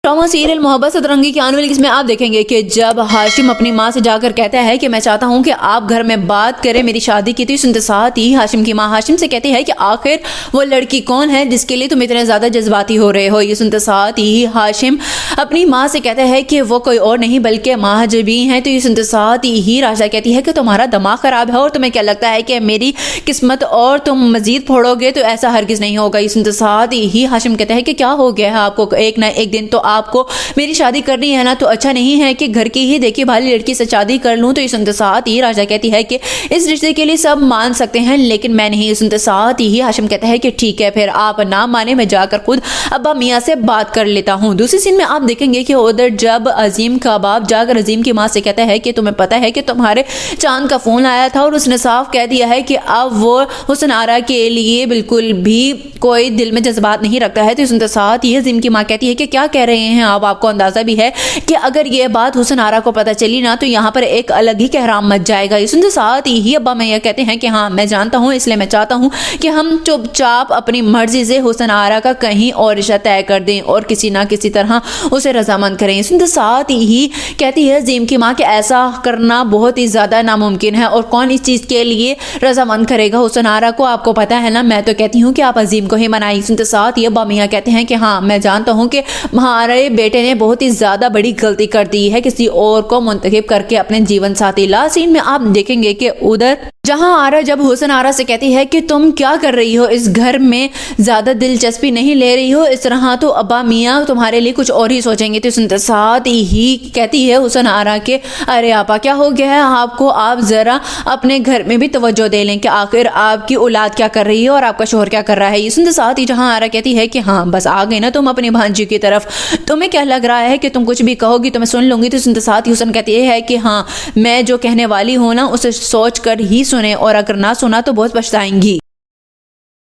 Drama serial मोहब्बत सतरंगी की आने वाली किस्में आप देखेंगे कि जब हाशिम अपनी माँ से जाकर कहता है कि मैं चाहता हूँ कि आप घर में बात करें मेरी शादी की, तो सुनते साथ ही हाशिम की माँ हाशिम से कहती है कि आखिर वो लड़की कौन है जिसके लिए तुम इतने ज़्यादा जज्बाती हो रहे हो। ये सुनते साथ ही हाशिम अपनी माँ से कहता है कि वो कोई और नहीं बल्कि महाजबी हैं। तो ये सुनते साथ ही राजा कहती है कि तुम्हारा दिमाग ख़राब है और तुम्हें क्या लगता है कि मेरी किस्मत और तुम मजीद फोड़ोगे, तो ऐसा हरगिज़ नहीं होगा। ये सुनते साथ ही हाशिम कहता है कि क्या हो गया है आपको, एक ना एक दिन तो आपको मेरी शादी करनी है ना, तो अच्छा नहीं है कि घर की ही देखी भाली लड़की से शादी कर लूं। तो ये सुनते साथ ही राजा कहती है कि इस रिश्ते के लिए सब मान सकते हैं लेकिन मैं नहीं। सुनते साथ ही हाशिम कहता है कि ठीक है फिर आप ना माने मैं जाकर खुद अब्बा मियाँ से बात कर लेता हूँ। दूसरी सीन में आप देखेंगे कि उधर जब अजीम का बाप जाकर अजीम की माँ से कहता है कि तुम्हें पता है कि तुम्हारे चांद का फोन आया था और उसने साफ कह दिया है कि अब वो हुस्न आरा के लिए बिल्कुल भी कोई दिल में जज्बात नहीं रखता है। तो सुनते साथ ही अजीम की माँ कहती है कि क्या कह रहे हैं आप, आपको अंदाजा भी है कि अगर ये बात हुस्न आरा को पता चली ना तो यहाँ पर एक अलग ही कहराम मच जाएगा। ये सुनते साथ ही अब्बा मियाँ कहते हैं कि हाँ मैं जानता हूँ, इसलिए मैं चाहता हूँ कि हम चुपचाप अपनी मर्जी से हुस्न आरा का कहीं और रिश्ता तय कर दें और किसी ना किसी तरह उसे रजामंद करें। सुनते साथ ही कहती है अजीम की माँ कि ऐसा करना बहुत ही ज़्यादा नामुमकिन है और कौन इस चीज़ के लिए रजामंद करेगा हुस्न आरा को, आपको पता है ना। मैं तो कहती हूँ कि आप अजीम को ही मनाइए। सुनते साथ ही अब्बा मियाँ कहते हैं कि हाँ मैं जानता हूँ कि हमारे बेटे ने बहुत ही ज़्यादा बड़ी गलती कर दी है किसी और को मुंतखब करके अपने जीवन साथी। लास्ट सीन में आप देखेंगे कि उधर जहां आरा जब हुस्न आरा से कहती है कि तुम क्या कर रही हो, इस घर में ज़्यादा दिलचस्पी नहीं ले रही हो, इस तरह तो अब्बा मियाँ तुम्हारे लिए कुछ और ही सोचेंगे। तो सुनते साथ ही कहती है हुस्न आरा के अरे आपा क्या हो गया है आपको, आप ज़रा अपने घर में भी तवज्जो दे लें कि आखिर आपकी औलाद क्या कर रही है और आपका शोहर क्या कर रहा है। ये सुनते साथ ही जहां आरा कहती है कि हाँ बस आ गई ना तुम अपनी भांजी की तरफ, तुम्हें क्या लग रहा है कि तुम कुछ भी कहोगी तो मैं सुन लूंगी। तो सुनते साथ ही हुस्न कहती है कि हाँ मैं जो कहने वाली हूँ ना उसे सोच कर ही सुने और अगर ना सुना तो बहुत पछताएंगी।